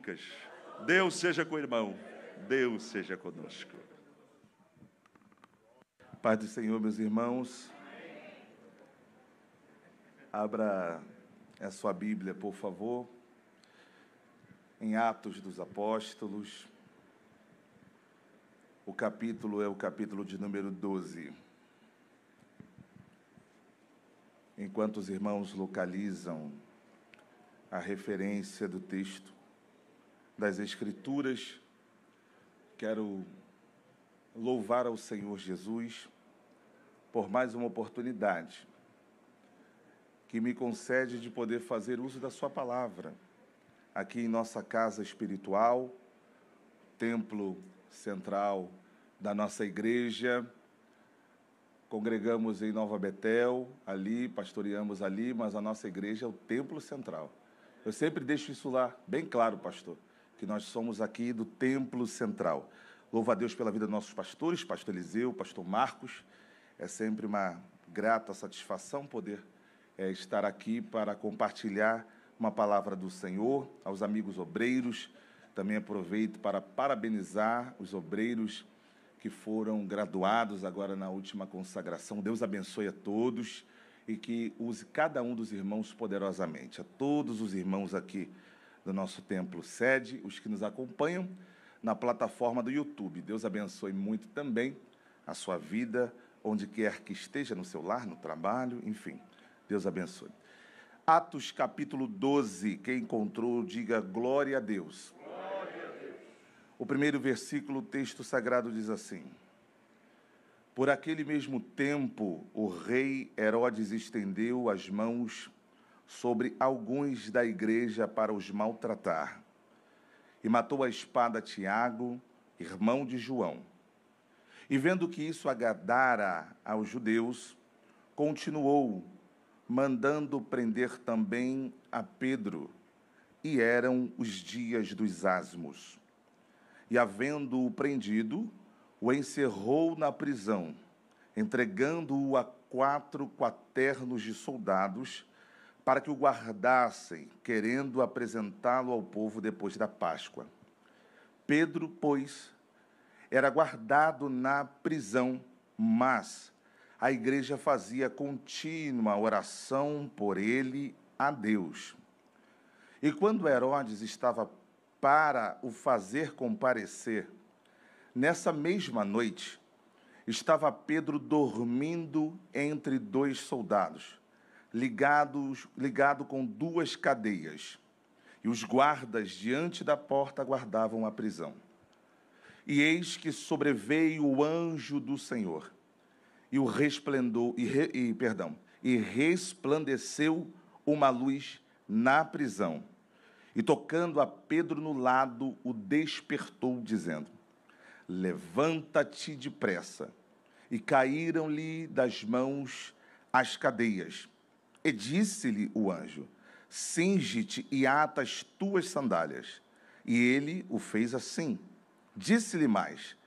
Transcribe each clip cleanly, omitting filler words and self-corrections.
bíblicas. Deus seja com o irmão, Deus seja conosco. Paz do Senhor, meus irmãos. Abra a sua Bíblia, por favor, em Atos dos Apóstolos. O capítulo é o capítulo de número 12. Enquanto os irmãos localizam a referência do texto das Escrituras, quero louvar ao Senhor Jesus por mais uma oportunidade que me concede de poder fazer uso da sua palavra aqui em nossa casa espiritual, templo central da nossa igreja. Congregamos em Nova Betel, ali, pastoreamos ali, mas a nossa igreja é o templo central. Eu sempre deixo isso lá bem claro, pastor, que nós somos aqui do templo central. Louvo a Deus pela vida dos nossos pastores, pastor Eliseu, pastor Marcos. É sempre uma grata satisfação poder estar aqui para compartilhar uma palavra do Senhor. Aos amigos obreiros, também aproveito para parabenizar os obreiros que foram graduados agora na última consagração. Deus abençoe a todos e que use cada um dos irmãos poderosamente. A todos os irmãos aqui do nosso templo sede, os que nos acompanham na plataforma do YouTube. Deus abençoe muito também a sua vida, onde quer que esteja, no seu lar, no trabalho, enfim. Deus abençoe. Atos capítulo 12, quem encontrou, diga glória a Deus. Glória a Deus. O primeiro versículo, o texto sagrado diz assim: Por aquele mesmo tempo, o rei Herodes estendeu as mãos sobre alguns da igreja para os maltratar, e matou a espada Tiago, irmão de João. E vendo que isso agradara aos judeus, continuou mandando prender também a Pedro, e eram os dias dos asmos. E havendo-o prendido, o encerrou na prisão, entregando-o a 4 quaternos de soldados, para que o guardassem, querendo apresentá-lo ao povo depois da Páscoa. Pedro, pois, era guardado na prisão, mas a igreja fazia contínua oração por ele a Deus. E quando Herodes estava para o fazer comparecer, nessa mesma noite, estava Pedro dormindo entre 2 soldados, ligado com 2 cadeias, e os guardas diante da porta guardavam a prisão. E eis que sobreveio o anjo do Senhor, e resplandeceu uma luz na prisão, e tocando a Pedro no lado, o despertou, dizendo: Levanta-te depressa. E caíram-lhe das mãos as cadeias. E disse-lhe o anjo: Cinge-te e ata as tuas sandálias. E ele o fez assim. Disse-lhe mais: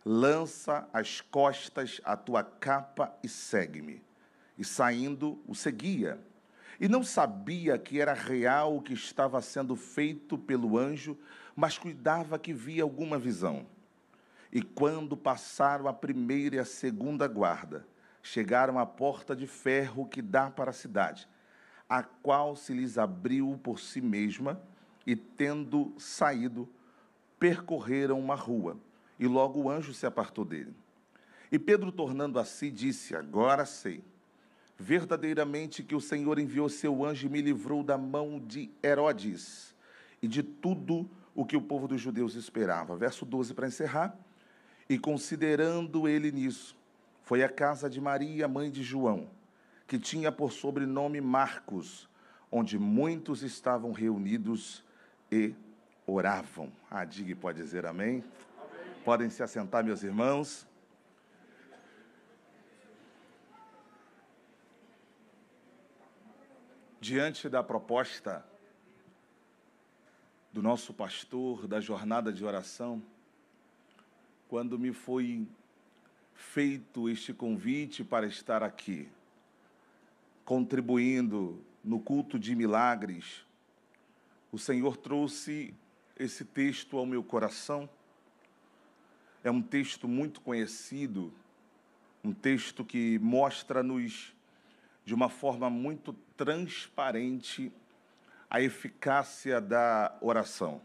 Lança às costas a tua capa e segue-me. E saindo, o seguia. E não sabia que era real o que estava sendo feito pelo anjo, mas cuidava que via alguma visão. E quando passaram a primeira e a segunda guarda, chegaram à porta de ferro que dá para a cidade, a qual se lhes abriu por si mesma, e tendo saído, percorreram uma rua, e logo o anjo se apartou dele. E Pedro, tornando a si, disse: Agora sei, verdadeiramente que o Senhor enviou seu anjo e me livrou da mão de Herodes, e de tudo o que o povo dos judeus esperava. Verso 12, para encerrar. E considerando ele nisso, foi à casa de Maria, mãe de João, que tinha por sobrenome Marcos, onde muitos estavam reunidos e oravam. Diga e pode dizer amém. Amém. Podem se assentar, meus irmãos. Diante da proposta do nosso pastor, da jornada de oração, quando me foi feito este convite para estar aqui, contribuindo no culto de milagres, o Senhor trouxe esse texto ao meu coração. É um texto muito conhecido, um texto que mostra-nos de uma forma muito transparente a eficácia da oração.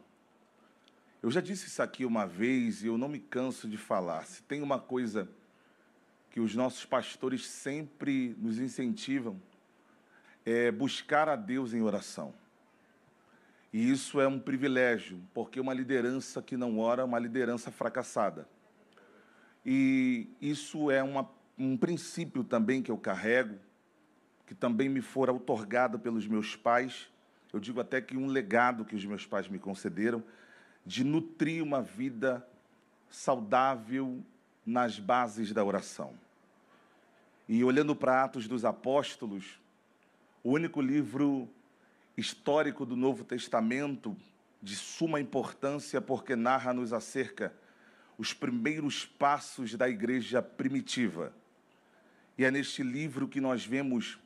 Eu já disse isso aqui uma vez e eu não me canso de falar. Se tem uma coisa que os nossos pastores sempre nos incentivam, é buscar a Deus em oração. E isso é um privilégio, porque uma liderança que não ora é uma liderança fracassada. E isso é um princípio também que eu carrego, que também me fora outorgado pelos meus pais. Eu digo até que um legado que os meus pais me concederam, de nutrir uma vida saudável nas bases da oração. E olhando para Atos dos Apóstolos, o único livro histórico do Novo Testamento de suma importância, porque narra-nos acerca os primeiros passos da igreja primitiva. E é neste livro que nós vemos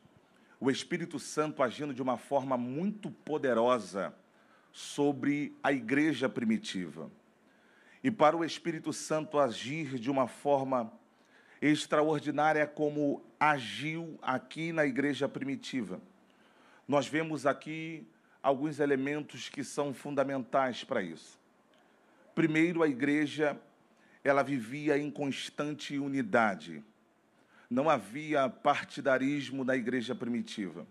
o Espírito Santo agindo de uma forma muito poderosa sobre a igreja primitiva. E para o Espírito Santo agir de uma forma extraordinária como agiu aqui na igreja primitiva, nós vemos aqui alguns elementos que são fundamentais para isso. Primeiro, a igreja, ela vivia em constante unidade. Não havia partidarismo na igreja primitiva.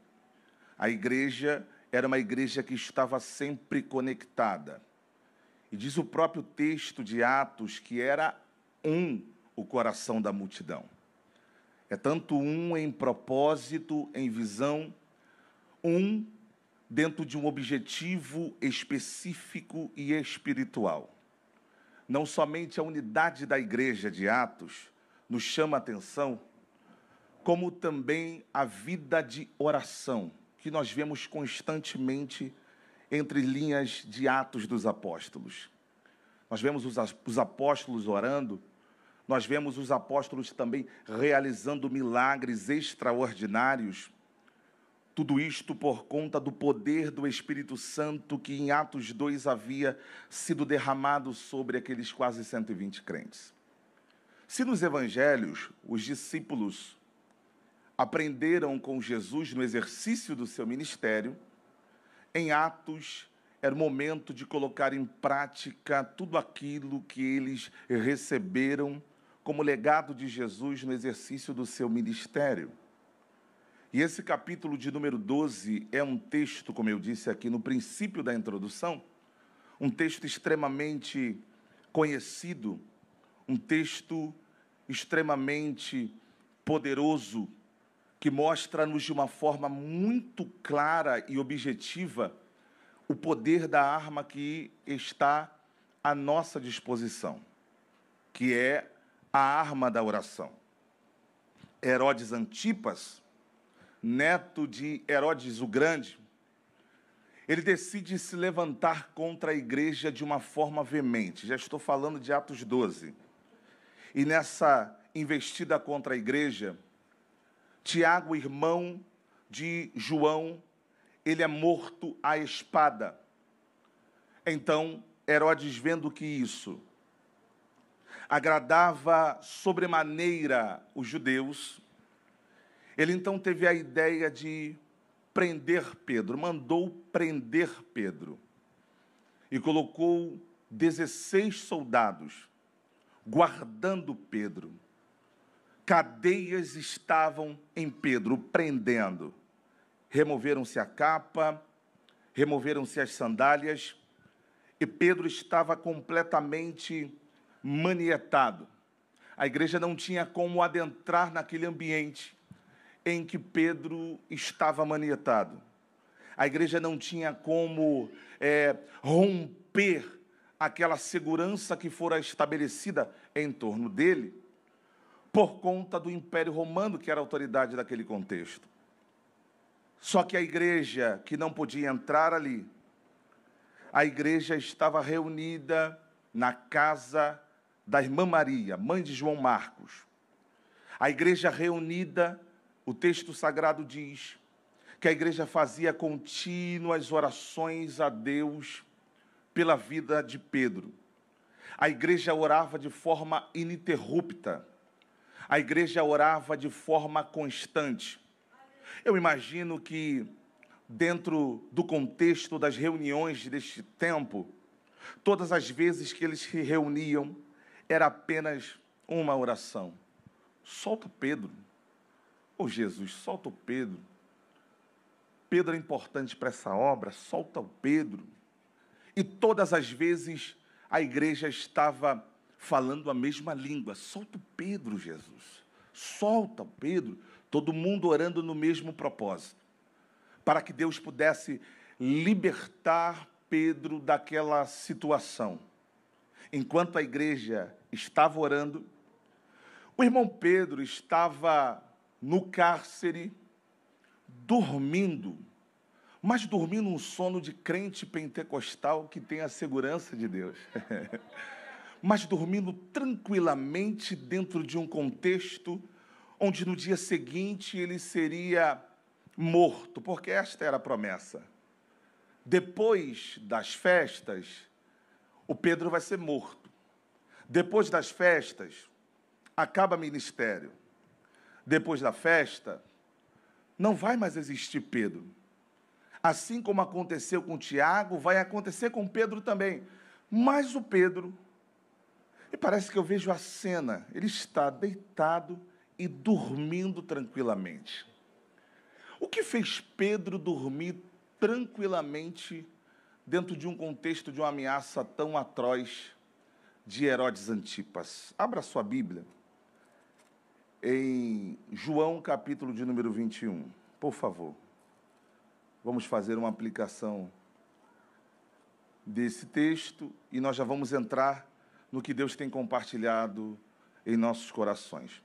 A igreja era uma igreja que estava sempre conectada. E diz o próprio texto de Atos que era o coração da multidão. É tanto em propósito, em visão, dentro de um objetivo específico e espiritual. Não somente a unidade da igreja de Atos nos chama a atenção, como também a vida de oração, que nós vemos constantemente entre linhas de Atos dos Apóstolos. Nós vemos os apóstolos orando, nós vemos os apóstolos também realizando milagres extraordinários. Tudo isto por conta do poder do Espírito Santo que em Atos 2 havia sido derramado sobre aqueles quase 120 crentes. Se nos evangelhos os discípulos aprenderam com Jesus no exercício do seu ministério, em Atos era o momento de colocar em prática tudo aquilo que eles receberam como legado de Jesus no exercício do seu ministério. E esse capítulo de número 12 é um texto, como eu disse aqui no princípio da introdução, um texto extremamente conhecido, um texto extremamente poderoso, que mostra-nos de uma forma muito clara e objetiva o poder da arma que está à nossa disposição, que é a arma da oração. Herodes Antipas, neto de Herodes o Grande, ele decide se levantar contra a igreja de uma forma veemente. Já estou falando de Atos 12. E nessa investida contra a igreja, Tiago, irmão de João, ele é morto à espada. Então, Herodes, vendo que isso agradava sobremaneira os judeus, ele então teve a ideia de prender Pedro, mandou prender Pedro e colocou 16 soldados guardando Pedro. Cadeias estavam em Pedro, prendendo. Removeram-se a capa, removeram-se as sandálias, e Pedro estava completamente manietado. A igreja não tinha como adentrar naquele ambiente em que Pedro estava manietado. A igreja não tinha como romper aquela segurança que fora estabelecida em torno dele, por conta do Império Romano, que era a autoridade daquele contexto. Só que a igreja, que não podia entrar ali, a igreja estava reunida na casa da irmã Maria, mãe de João Marcos. A igreja reunida, o texto sagrado diz que a igreja fazia contínuas orações a Deus pela vida de Pedro. A igreja orava de forma ininterrupta. A igreja orava de forma constante. Eu imagino que, dentro do contexto das reuniões deste tempo, todas as vezes que eles se reuniam, era apenas uma oração. Solta Pedro. Ô Jesus, solta o Pedro. Pedro é importante para essa obra, solta o Pedro. E todas as vezes a igreja estava falando a mesma língua. Solta o Pedro, Jesus. Solta o Pedro. Todo mundo orando no mesmo propósito. Para que Deus pudesse libertar Pedro daquela situação. Enquanto a igreja estava orando, o irmão Pedro estava no cárcere, dormindo, mas dormindo um sono de crente pentecostal que tem a segurança de Deus. Mas dormindo tranquilamente dentro de um contexto onde no dia seguinte ele seria morto, porque esta era a promessa. Depois das festas, o Pedro vai ser morto. Depois das festas, acaba ministério. Depois da festa, não vai mais existir Pedro. Assim como aconteceu com Tiago, vai acontecer com Pedro também. Mas o Pedro, e parece que eu vejo a cena, ele está deitado e dormindo tranquilamente. O que fez Pedro dormir tranquilamente dentro de um contexto de uma ameaça tão atroz de Herodes Antipas? Abra sua Bíblia em João, capítulo de número 21, por favor. Vamos fazer uma aplicação desse texto e nós já vamos entrar no que Deus tem compartilhado em nossos corações.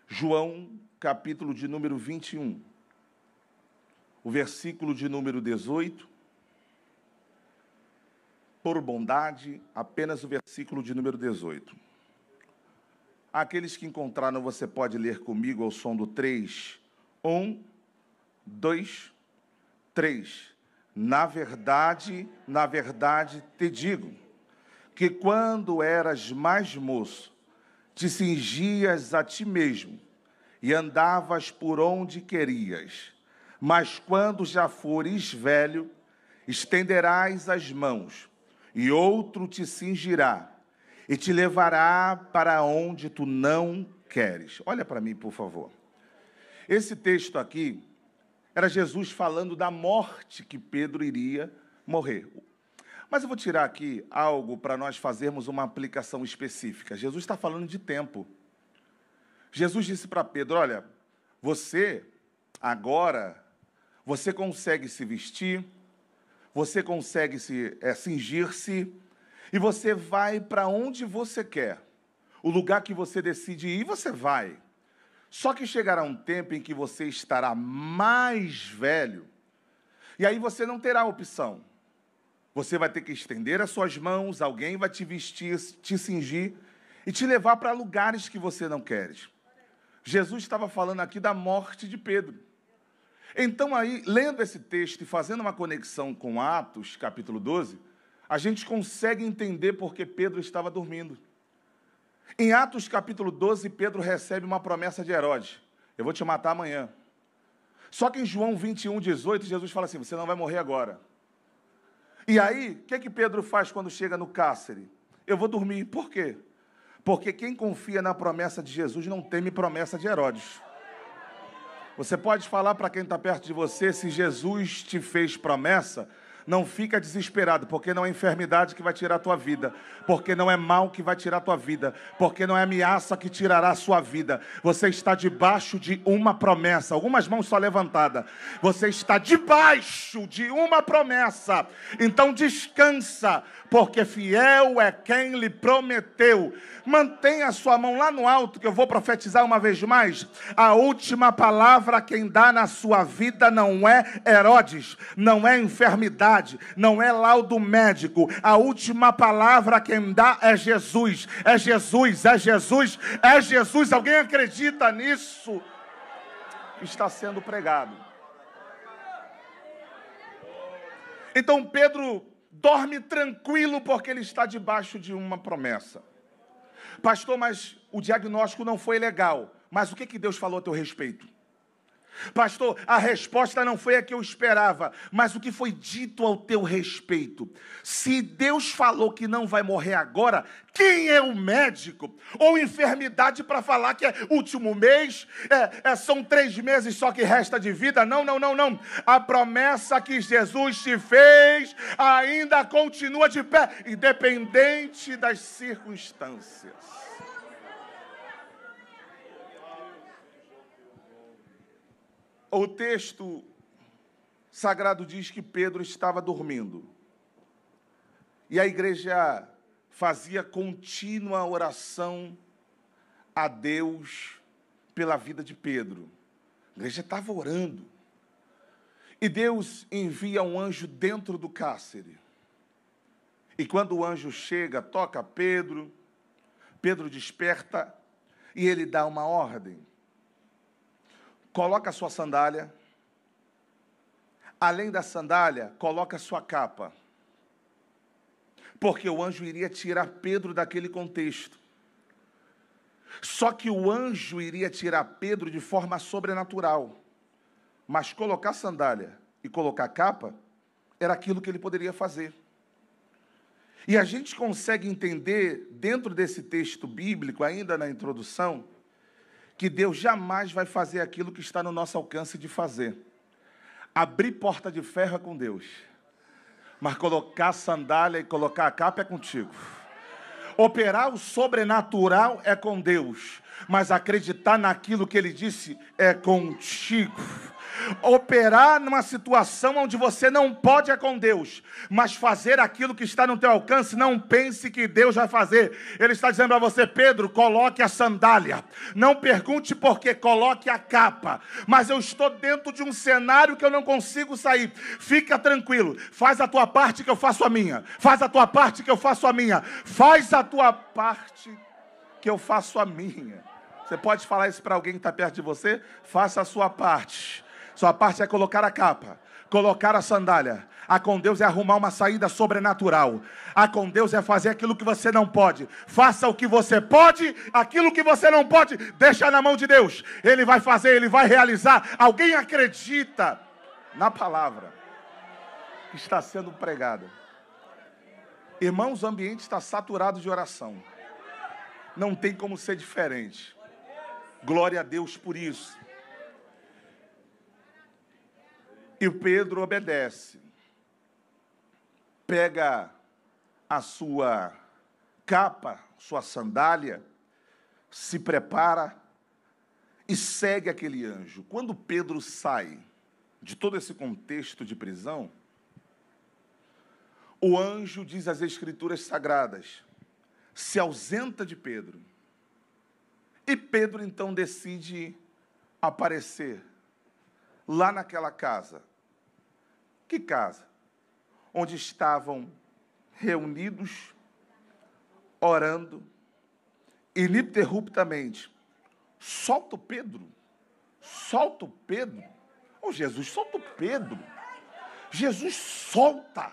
João, capítulo de número 21, o versículo de número 18. Por bondade, apenas o versículo de número 18. Aqueles que encontraram, você pode ler comigo ao som do 3. 1, 2, 3. Na verdade, te digo, que quando eras mais moço, te cingias a ti mesmo e andavas por onde querias. Mas quando já fores velho, estenderás as mãos, e outro te cingirá, e te levará para onde tu não queres. Olha para mim, por favor. Esse texto aqui era Jesus falando da morte que Pedro iria morrer. Mas eu vou tirar aqui algo para nós fazermos uma aplicação específica. Jesus está falando de tempo. Jesus disse para Pedro, olha, você agora, você consegue se vestir, você consegue cingir-se, e você vai para onde você quer. O lugar que você decide ir, você vai. Só que chegará um tempo em que você estará mais velho, e aí você não terá opção. Você vai ter que estender as suas mãos, alguém vai te vestir, te cingir, e te levar para lugares que você não quer. Jesus estava falando aqui da morte de Pedro. Então aí, lendo esse texto e fazendo uma conexão com Atos, capítulo 12, a gente consegue entender por que Pedro estava dormindo. Em Atos, capítulo 12, Pedro recebe uma promessa de Herodes. Eu vou te matar amanhã. Só que em João 21, 18, Jesus fala assim, você não vai morrer agora. E aí, o que Pedro faz quando chega no cárcere? Eu vou dormir. Por quê? Porque quem confia na promessa de Jesus não teme promessa de Herodes. Você pode falar para quem está perto de você, se Jesus te fez promessa, não fica desesperado, porque não é enfermidade que vai tirar a tua vida, porque não é mal que vai tirar a tua vida, porque não é ameaça que tirará a sua vida. Você está debaixo de uma promessa, algumas mãos só levantadas. Você está debaixo de uma promessa. Então descansa, porque fiel é quem lhe prometeu. Mantenha a sua mão lá no alto, que eu vou profetizar uma vez mais. A última palavra quem dá na sua vida não é Herodes, não é enfermidade, não é laudo médico. A última palavra quem dá é Jesus. É Jesus, é Jesus, é Jesus. Alguém acredita nisso? Está sendo pregado. Então Pedro dorme tranquilo porque ele está debaixo de uma promessa. Pastor, mas o diagnóstico não foi legal. Mas o que Deus falou a teu respeito? Pastor, a resposta não foi a que eu esperava, mas o que foi dito ao teu respeito? Se Deus falou que não vai morrer agora, quem é o médico? Ou enfermidade para falar que é último mês, são 3 meses só que resta de vida? Não. A promessa que Jesus te fez ainda continua de pé, independente das circunstâncias. O texto sagrado diz que Pedro estava dormindo. E a igreja fazia contínua oração a Deus pela vida de Pedro. A igreja estava orando. E Deus envia um anjo dentro do cárcere. E quando o anjo chega, toca Pedro, Pedro desperta e ele dá uma ordem. Coloca a sua sandália. Além da sandália, coloca a sua capa. Porque o anjo iria tirar Pedro daquele contexto. Só que o anjo iria tirar Pedro de forma sobrenatural. Mas colocar sandália e colocar capa era aquilo que ele poderia fazer. E a gente consegue entender, dentro desse texto bíblico, ainda na introdução, que Deus jamais vai fazer aquilo que está no nosso alcance de fazer. Abrir porta de ferro é com Deus. Mas colocar sandália e colocar a capa é contigo. Operar o sobrenatural é com Deus. Mas acreditar naquilo que Ele disse é contigo. Operar numa situação onde você não pode é com Deus, mas fazer aquilo que está no teu alcance, não pense que Deus vai fazer. Ele está dizendo para você: Pedro, coloque a sandália, não pergunte por quê, coloque a capa, mas eu estou dentro de um cenário que eu não consigo sair, fica tranquilo, faz a tua parte que eu faço a minha, faz a tua parte que eu faço a minha, faz a tua parte que eu faço a minha. Você pode falar isso para alguém que está perto de você? Faça a sua parte. Sua parte é colocar a capa, colocar a sandália. A com Deus é arrumar uma saída sobrenatural. A com Deus é fazer aquilo que você não pode. Faça o que você pode, aquilo que você não pode, deixa na mão de Deus. Ele vai fazer, Ele vai realizar. Alguém acredita na palavra que está sendo pregada? Irmãos, o ambiente está saturado de oração. Não tem como ser diferente. Glória a Deus por isso. E Pedro obedece, pega a sua capa, sua sandália, se prepara e segue aquele anjo. Quando Pedro sai de todo esse contexto de prisão, o anjo, diz as Escrituras Sagradas, se ausenta de Pedro. E Pedro então decide aparecer lá naquela casa. Que casa? Onde estavam reunidos, orando, ininterruptamente. Solta o Pedro. Solta o Pedro. Oh, Jesus, solta o Pedro. Jesus solta.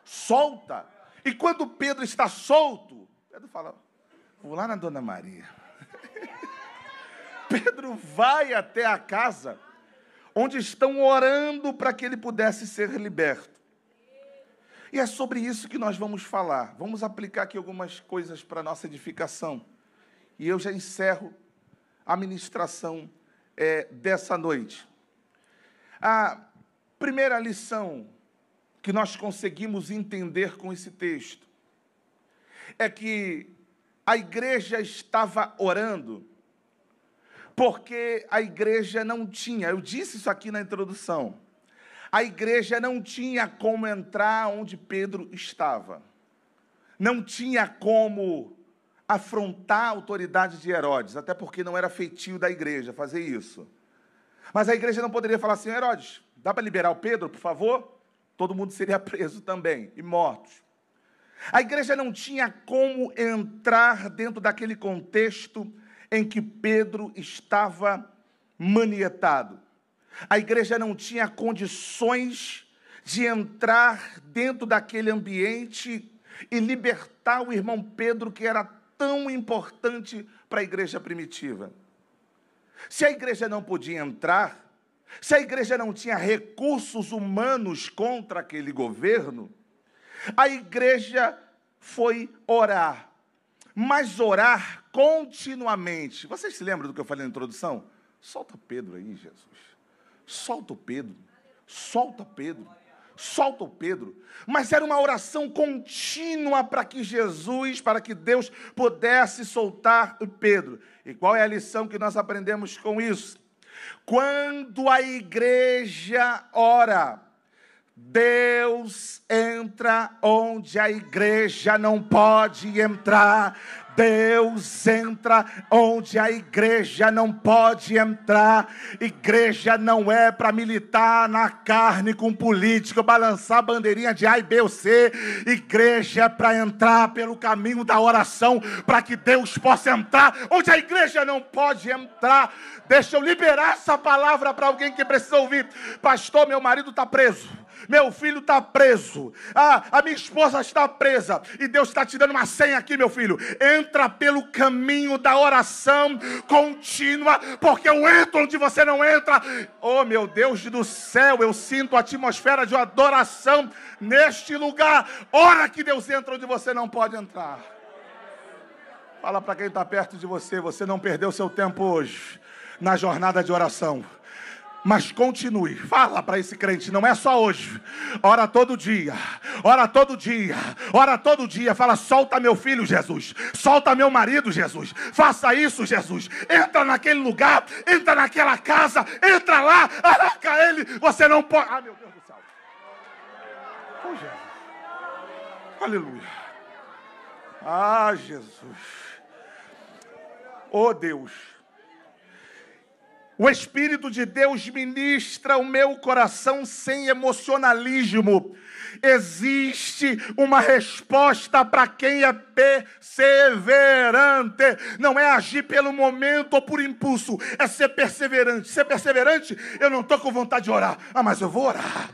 Solta. E quando Pedro está solto, Pedro fala: vou lá na Dona Maria. Pedro vai até a casa onde estão orando para que ele pudesse ser liberto. E é sobre isso que nós vamos falar. Vamos aplicar aqui algumas coisas para a nossa edificação. E eu já encerro a ministração dessa noite. A primeira lição que nós conseguimos entender com esse texto é que a igreja estava orando porque a igreja não tinha, eu disse isso aqui na introdução, a igreja não tinha como entrar onde Pedro estava. Não tinha como afrontar a autoridade de Herodes, até porque não era feitio da igreja fazer isso. Mas a igreja não poderia falar assim: Herodes, dá para liberar o Pedro, por favor? Todo mundo seria preso também e mortos. A igreja não tinha como entrar dentro daquele contexto em que Pedro estava manietado. A igreja não tinha condições de entrar dentro daquele ambiente e libertar o irmão Pedro, que era tão importante para a igreja primitiva. Se a igreja não podia entrar, se a igreja não tinha recursos humanos contra aquele governo, a igreja foi orar, mas orar continuamente. Vocês se lembram do que eu falei na introdução? Solta Pedro aí, Jesus. Solta o Pedro. Solta Pedro. Solta o Pedro. Mas era uma oração contínua para que Jesus, para que Deus pudesse soltar o Pedro. E qual é a lição que nós aprendemos com isso? Quando a igreja ora, Deus entra onde a igreja não pode entrar. Deus entra onde a igreja não pode entrar. Igreja não é para militar na carne com política, balançar bandeirinha de A, B ou C. Igreja é para entrar pelo caminho da oração, para que Deus possa entrar onde a igreja não pode entrar. Deixa eu liberar essa palavra para alguém que precisa ouvir. Pastor, meu marido está preso. Meu filho está preso. A minha esposa está presa. E Deus está te dando uma senha aqui, meu filho. Entra pelo caminho da oração contínua, porque eu entro onde você não entra. Oh, meu Deus do céu, eu sinto a atmosfera de adoração neste lugar. Ora que Deus entra onde você não pode entrar. Fala para quem está perto de você. Você não perdeu seu tempo hoje na jornada de oração. Mas continue, fala para esse crente, não é só hoje, ora todo dia, ora todo dia, ora todo dia, fala, solta meu filho, Jesus, solta meu marido, Jesus, faça isso, Jesus, entra naquele lugar, entra naquela casa, entra lá, arranca ele, você não pode, meu Deus do céu, oh Jesus, aleluia, Jesus, oh Deus. O Espírito de Deus ministra o meu coração sem emocionalismo. Existe uma resposta para quem é perseverante. Não é agir pelo momento ou por impulso, é ser perseverante. Ser perseverante, eu não estou com vontade de orar. Mas eu vou orar.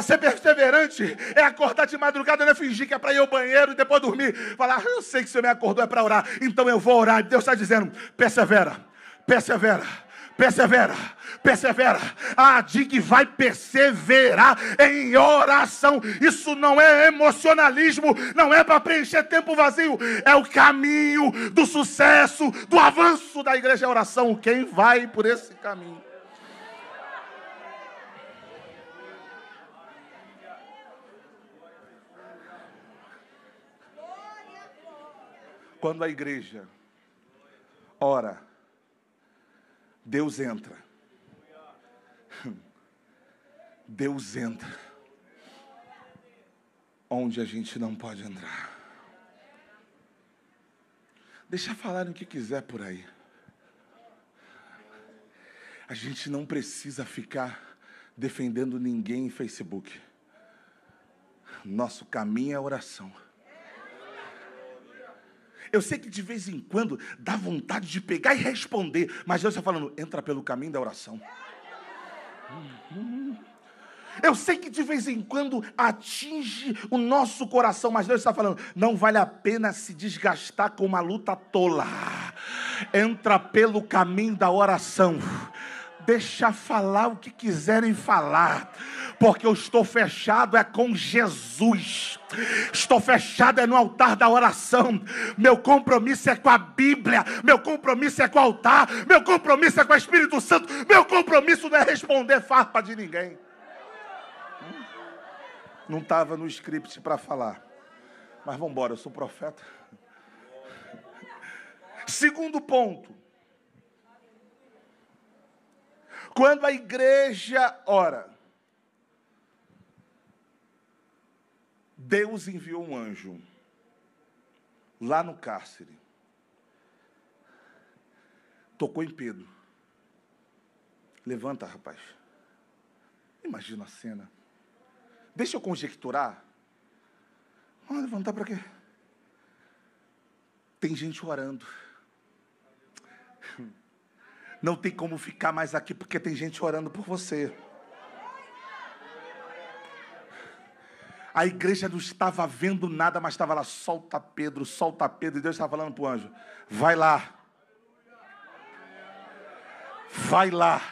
Ser perseverante é acordar de madrugada, não é fingir que é para ir ao banheiro e depois dormir. Falar, eu sei que o Senhor me acordou, é para orar, então eu vou orar. Deus está dizendo, persevera, persevera. Persevera, persevera. A DIG vai perseverar em oração. Isso não é emocionalismo, não é para preencher tempo vazio. É o caminho do sucesso, do avanço da igreja, é oração. Quem vai por esse caminho? Quando a igreja ora, Deus entra. Deus entra onde a gente não pode entrar. Deixa falarem o que quiser por aí. A gente não precisa ficar defendendo ninguém em Facebook. Nosso caminho é oração. Eu sei que de vez em quando dá vontade de pegar e responder, mas Deus está falando, entra pelo caminho da oração. Eu sei que de vez em quando atinge o nosso coração, mas Deus está falando, não vale a pena se desgastar com uma luta tola. Entra pelo caminho da oração. Deixa falar o que quiserem falar, porque eu estou fechado é com Jesus, estou fechado é no altar da oração, meu compromisso é com a Bíblia, meu compromisso é com o altar, meu compromisso é com o Espírito Santo, meu compromisso não é responder farpa de ninguém. Não estava no script para falar, mas vamos embora, eu sou profeta. Segundo ponto. Quando a igreja ora, Deus enviou um anjo lá no cárcere, tocou em Pedro. Levanta, rapaz. Imagina a cena. Deixa eu conjecturar. Vamos levantar para quê? Tem gente orando. Não tem como ficar mais aqui, porque tem gente orando por você. A igreja não estava vendo nada, mas estava lá, solta Pedro, e Deus estava falando para o anjo, vai lá. Vai lá.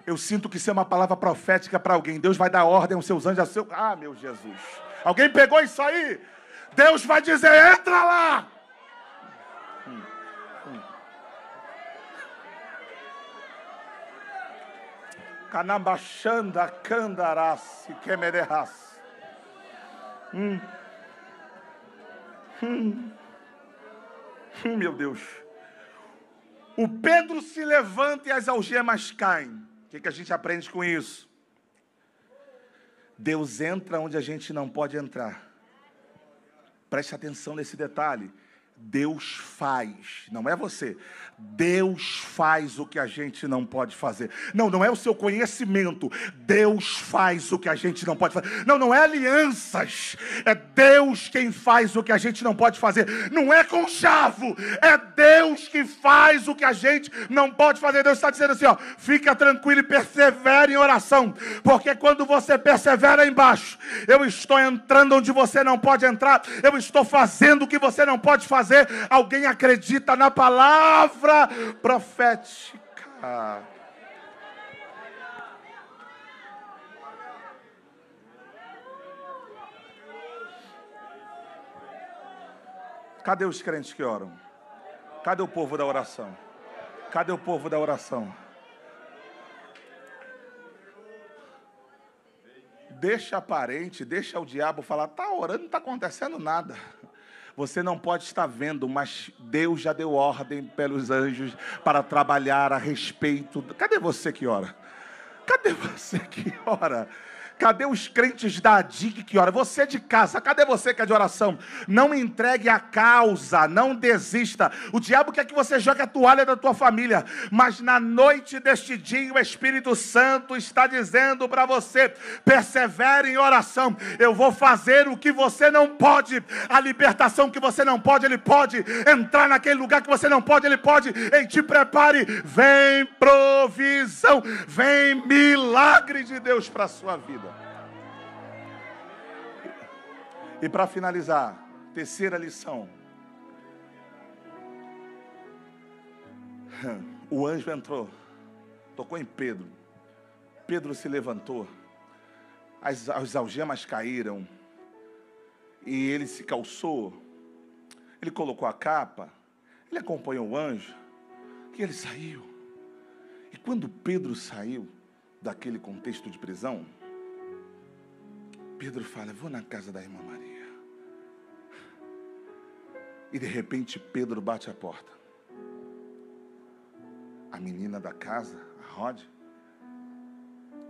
Eu sinto que isso é uma palavra profética para alguém. Deus vai dar ordem aos seus anjos. Ah, meu Jesus. Alguém pegou isso aí? Deus vai dizer, entra lá. Canambachanda, candarás, quemererás. Meu Deus. O Pedro se levanta e as algemas caem. O que a gente aprende com isso? Deus entra onde a gente não pode entrar. Preste atenção nesse detalhe. Deus faz, não é você. Deus faz o que a gente não pode fazer. Não é o seu conhecimento. Deus faz o que a gente não pode fazer. Não é alianças. É Deus quem faz o que a gente não pode fazer. Não é conchavo. É Deus que faz o que a gente não pode fazer. Deus está dizendo assim, ó, fica tranquilo e persevere em oração. Porque quando você persevera embaixo, eu estou entrando onde você não pode entrar. Eu estou fazendo o que você não pode fazer. Alguém acredita na palavra profética? Cadê os crentes que oram? Cadê o povo da oração? Cadê o povo da oração? Deixa a parente, deixa o diabo falar, está orando, não está acontecendo nada. Você não pode estar vendo, mas Deus já deu ordem pelos anjos para trabalhar a respeito. Cadê você que ora? Cadê você que ora? Cadê os crentes da ADIG que ora? Você de casa, cadê você que é de oração? Não entregue a causa, não desista. O diabo quer que você jogue a toalha da tua família, mas na noite deste dia o Espírito Santo está dizendo para você, persevere em oração. Eu vou fazer o que você não pode, a libertação que você não pode, Ele pode. Entrar naquele lugar que você não pode, Ele pode. Ei, te prepare, vem provisão, vem milagre de Deus para a sua vida. E para finalizar, terceira lição. O anjo entrou, tocou em Pedro. Pedro se levantou, as algemas caíram, e ele se calçou, ele colocou a capa, ele acompanhou o anjo, e ele saiu. E quando Pedro saiu daquele contexto de prisão, Pedro fala, vou na casa da irmã Maria. E de repente Pedro bate a porta. A menina da casa, a Rod,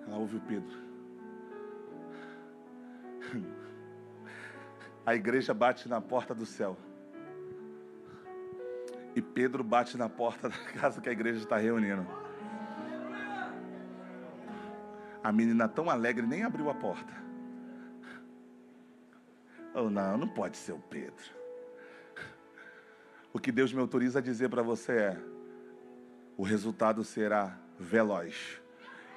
ela ouve o Pedro. A igreja bate na porta do céu. E Pedro bate na porta da casa que a igreja está reunindo. A menina tão alegre nem abriu a porta. Oh, não pode ser o Pedro. O que Deus me autoriza a dizer para você é, o resultado será veloz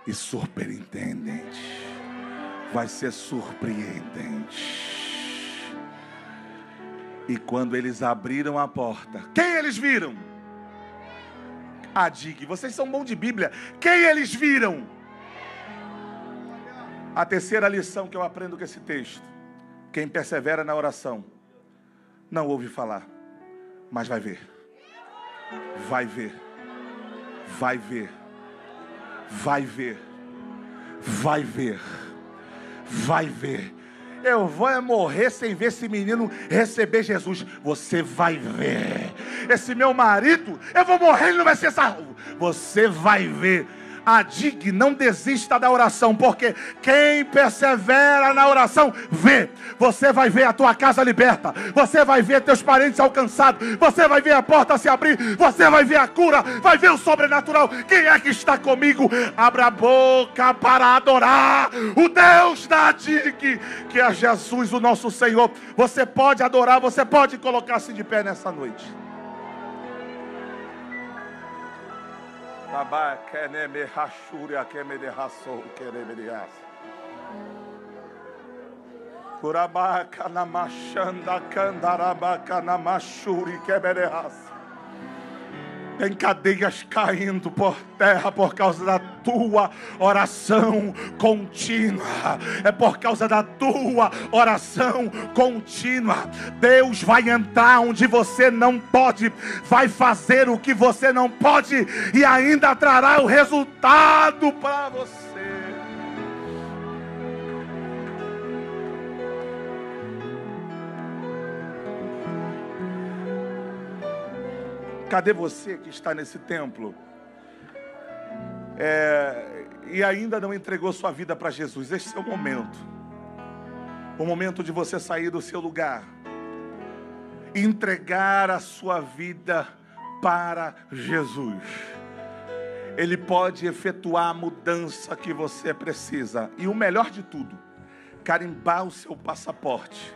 e surpreendente. Vai ser surpreendente. E quando eles abriram a porta, quem eles viram? ADIG, vocês são bons de Bíblia. Quem eles viram? A terceira lição que eu aprendo com esse texto. Quem persevera na oração, não ouve falar, mas vai ver. Vai ver. Vai ver. Vai ver. Vai ver. Vai ver. Eu vou morrer sem ver esse menino receber Jesus. Você vai ver. Esse meu marido, eu vou morrer, ele não vai ser salvo. Você vai ver. ADIG, não desista da oração, porque quem persevera na oração, vê. Você vai ver a tua casa liberta, você vai ver teus parentes alcançados, você vai ver a porta se abrir, você vai ver a cura, vai ver o sobrenatural. Quem é que está comigo? Abra a boca para adorar o Deus da ADIG, que é Jesus, o nosso Senhor. Você pode adorar, você pode colocar-se de pé nessa noite. Curabaca na machanda, candarabaca na machuri, quebererraça. Tem cadeias caindo por terra por causa da tua oração contínua. É por causa da tua oração contínua. Deus vai entrar onde você não pode, vai fazer o que você não pode e ainda trará o resultado para você. Cadê você que está nesse templo e ainda não entregou sua vida para Jesus? Esse é o momento de você sair do seu lugar, entregar a sua vida para Jesus. Ele pode efetuar a mudança que você precisa e o melhor de tudo, carimbar o seu passaporte